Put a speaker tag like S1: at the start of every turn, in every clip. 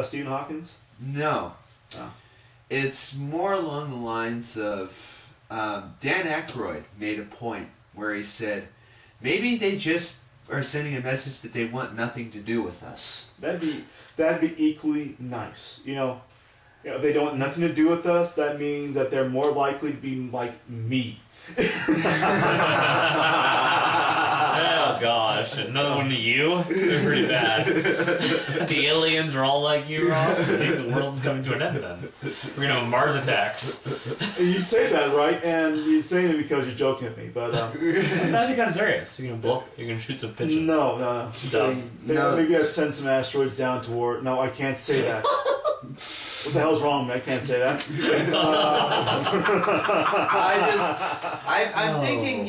S1: Stephen Hawkins?
S2: No.
S1: Oh.
S2: It's more along the lines of Dan Aykroyd made a point where he said, maybe they just are sending a message that they want nothing to do with us.
S1: That'd be equally nice. If they don't want nothing to do with us, that means that they're more likely to be like me.
S3: Oh gosh, another one to you? They're pretty bad. The aliens are all like you, Ross. I think the world's coming to an end then. We're gonna have Mars attacks.
S1: You say that, right? And you're saying it because you're joking at me, but...
S3: It's actually kind of serious. You're gonna shoot some pigeons.
S1: No.
S2: No.
S1: Maybe I'd send some asteroids down toward... No, I can't say that. What the hell's wrong with me? I can't say that.
S2: I'm thinking,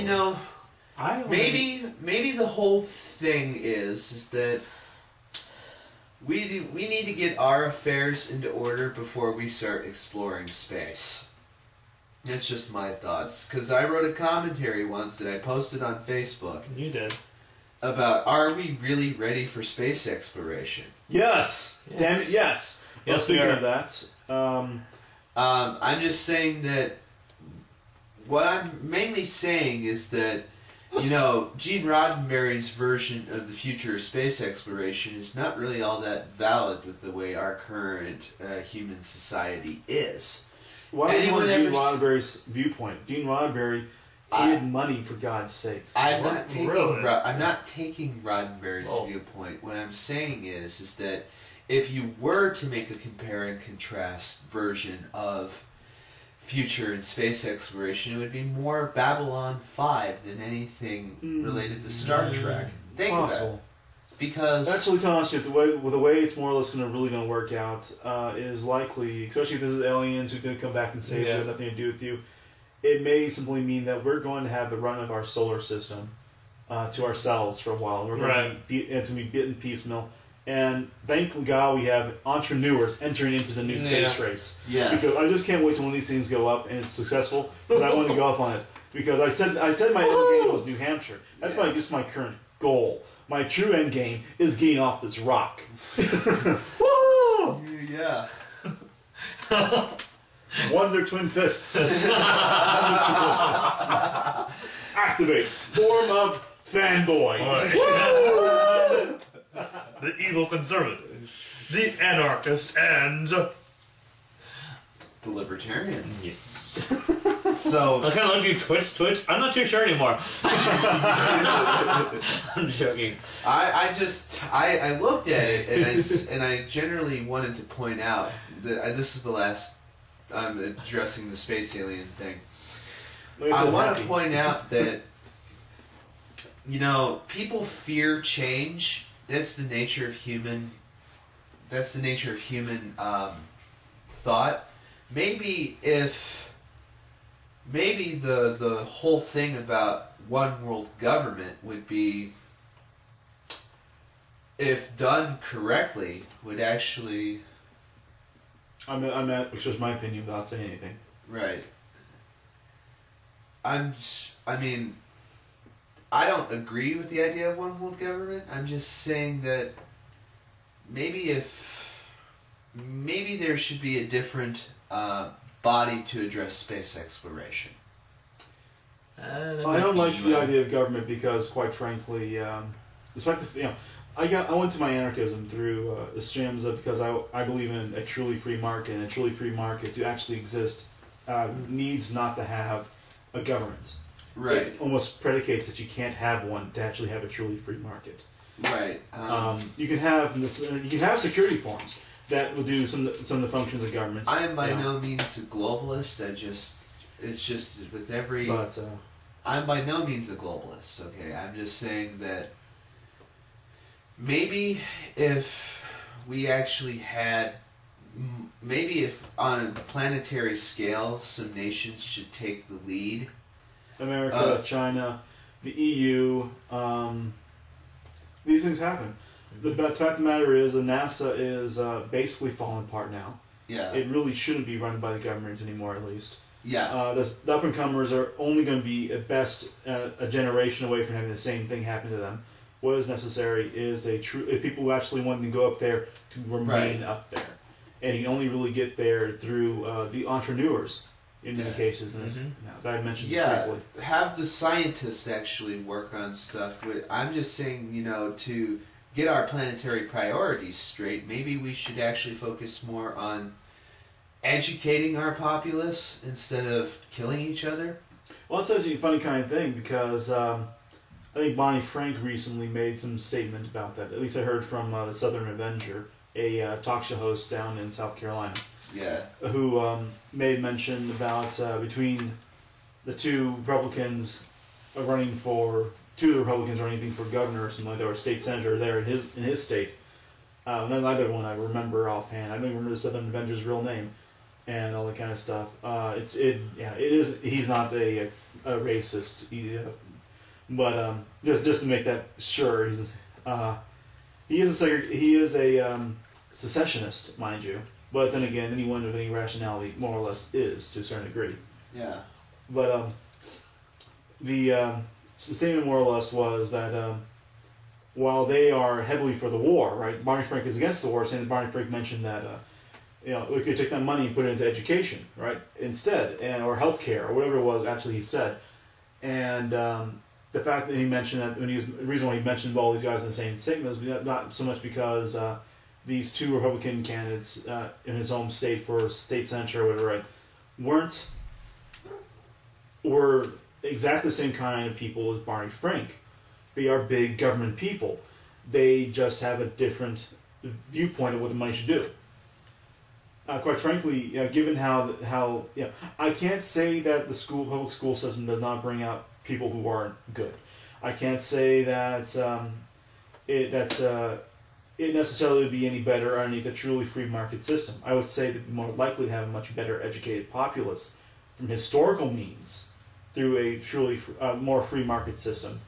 S2: maybe the whole thing is that we need to get our affairs into order before we start exploring space. That's just my thoughts. Because I wrote a commentary once that I posted on Facebook.
S3: You did.
S2: About, are we really ready for space exploration?
S1: Yes! Damn it, yes!
S3: Yes,
S1: speaking
S3: we are.
S1: of that,
S2: I'm just saying that what I'm mainly saying is that, Gene Roddenberry's version of the future of space exploration is not really all that valid with the way our current human society is.
S1: why do you want Gene Roddenberry's viewpoint? Gene Roddenberry needed money, for God's sakes.
S2: I'm not taking Roddenberry's
S3: Oh.
S2: viewpoint. What I'm saying is that if you were to make a compare and contrast version of future and space exploration, it would be more Babylon 5 than anything related to Star Trek. Think about it. Because...
S1: Actually, to be honest with you, the way it's more or less really going to work out is likely, especially if this is aliens who did come back and say it has nothing to do with you, it may simply mean that we're going to have the run of our solar system to ourselves for a while. We're going to be bitten piecemeal. And thank God we have entrepreneurs entering into the new space race.
S2: Yes.
S1: Because I just can't wait till one of these things go up and it's successful, because I want to go up on it. Because I said my end game was New Hampshire. That's just my current goal. My true end game is getting off this rock.
S2: Woo! Yeah.
S1: Wonder Twin Fists. Activate. Form of fanboy.
S3: The evil conservative, the anarchist, and
S2: The libertarian.
S3: yes.
S2: So
S3: I kind of looked at you, Twitch. I'm not too sure anymore. I'm joking.
S2: I looked at it and I generally wanted to point out that this is the last I'm addressing the space alien thing. I want to point out that people fear change. That's the nature of human. That's the nature of human thought. Maybe the whole thing about one world government would be, if done correctly, would actually.
S1: Which was my opinion without saying anything.
S2: Right. I don't agree with the idea of one world government. I'm just saying that maybe there should be a different body to address space exploration.
S1: I don't like the idea of government because, quite frankly, despite I went to my anarchism through the streams because I believe in a truly free market, and a truly free market to actually exist needs not to have a government.
S2: Right.
S1: It almost predicates that you can't have one to actually have a truly free market.
S2: Right.
S1: You can have security forms that will do some of the functions of governments.
S2: I am by no means a globalist. It's just with every.
S1: But
S2: I'm by no means a globalist. Okay, I'm just saying that maybe if we actually had, maybe if on a planetary scale, some nations should take the lead.
S1: America, China, the EU, these things happen. The fact of the matter is, NASA is basically falling apart now.
S2: Yeah.
S1: It really shouldn't be run by the government anymore, at least.
S2: Yeah.
S1: The up-and-comers are only going to be, at best, a generation away from having the same thing happen to them. What is necessary is if people who actually want to go up there to remain up there. And you can only really get there through the entrepreneurs in many cases, that I mentioned briefly.
S2: Have the scientists actually work on stuff. I'm just saying, to get our planetary priorities straight, maybe we should actually focus more on educating our populace instead of killing each other.
S1: Well, it's actually a funny kind of thing because I think Bonnie Frank recently made some statement about that. At least I heard from the Southern Avenger, a talk show host down in South Carolina.
S2: Yeah.
S1: Who made mention about between the two Republicans running for governor or something like that, or state senator there in his state. Neither one I remember offhand. I don't even remember the Southern Avenger's real name and all that kind of stuff. It is. He's not a racist, but just to make that sure, he is a secessionist, mind you. But then again, anyone of any rationality, more or less, is to a certain degree.
S2: Yeah.
S1: But the statement more or less was that while they are heavily for the war, right? Barney Frank is against the war, saying that Barney Frank mentioned that we could take that money and put it into education, right? Instead, or healthcare, or whatever it was. Actually, he said, and the fact that he mentioned that the reason why he mentioned all these guys in the same statement is not so much because these two Republican candidates in his home state for state senator or whatever, right, were exactly the same kind of people as Barney Frank. They are big government people. They just have a different viewpoint of what the money should do. Quite frankly, given how I can't say that the public school system does not bring out people who aren't good. I can't say that it necessarily would be any better underneath a truly free market system. I would say that we're more likely to have a much better educated populace from historical means through a truly more free market system.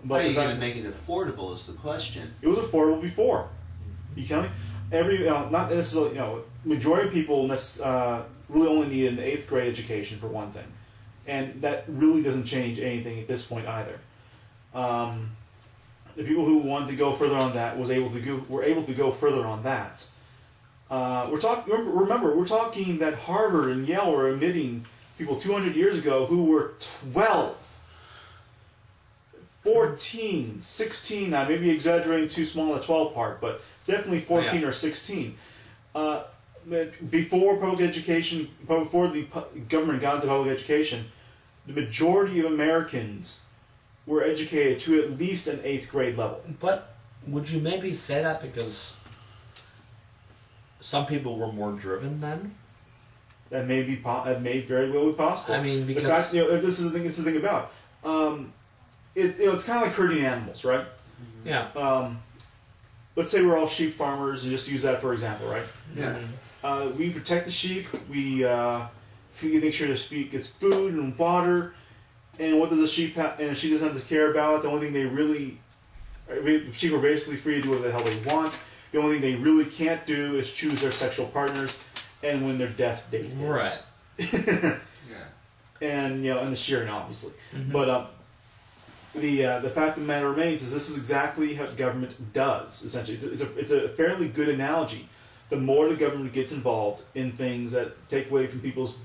S2: But how are you going to make it affordable is the question.
S1: It was affordable before. You tell me? Not necessarily, majority of people really only need an 8th grade education for one thing. And that really doesn't change anything at this point either. The people who wanted to go further on that were able to go further on that. We're talking that Harvard and Yale were admitting people 200 years ago who were 12, 14, 16. I may be exaggerating too small the 12 part, but definitely 14 or 16. Before public education, before the government got into public education, the majority of Americans were educated to at least an 8th grade level.
S4: But would you maybe say that because some people were more driven then?
S1: That may very well be possible.
S4: I mean, because
S1: the fact, this is the thing about it's kind of like herding animals, right?
S4: Yeah.
S1: Let's say we're all sheep farmers, and just use that for example, right?
S2: Yeah.
S1: We protect the sheep. We make sure the sheep gets food and water. And what does the sheep have? And she doesn't have to care about it. The only thing sheep are basically free to do whatever the hell they want. The only thing they really can't do is choose their sexual partners, and when their death date is.
S4: Right.
S2: Yeah.
S1: And and the shearing, obviously. But the fact of the matter remains is this is exactly how government does. Essentially, it's a fairly good analogy. The more the government gets involved in things that take away from people's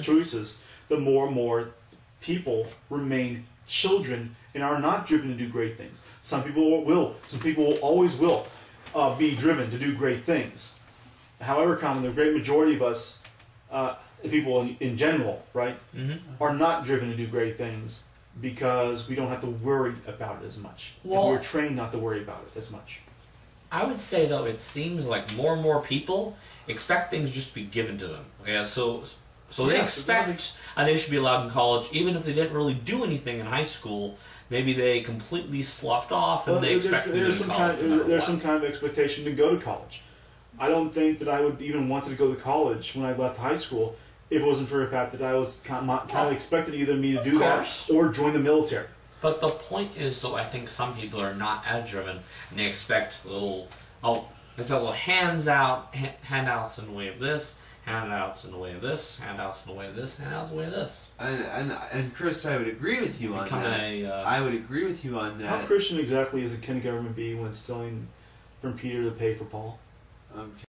S1: choices, the more and more people remain children and are not driven to do great things. Some people will. Some people always will be driven to do great things. However, the great majority of us, people in general, right, are not driven to do great things because we don't have to worry about it as much.
S4: Well,
S1: and we're trained not to worry about it as much.
S4: I would say, though, it seems like more and more people expect things just to be given to them. Okay, so they expect they should be allowed in college, even if they didn't really do anything in high school. Maybe they completely sloughed off, and they expect to go to college.
S1: There's some kind of expectation to go to college. I don't think that I would even want to go to college when I left high school if it wasn't for the fact that I was kind of expected either me to do that or join the military.
S4: But the point is, though, I think some people are not as driven, and they expect little handouts in the way of this, handouts in the way of this, handouts in the way of this, handouts in the way of this.
S2: And Chris, I would agree with you on that. I would agree with you on that.
S1: How Christian exactly is can government be when stealing from Peter to pay for Paul?
S2: Okay.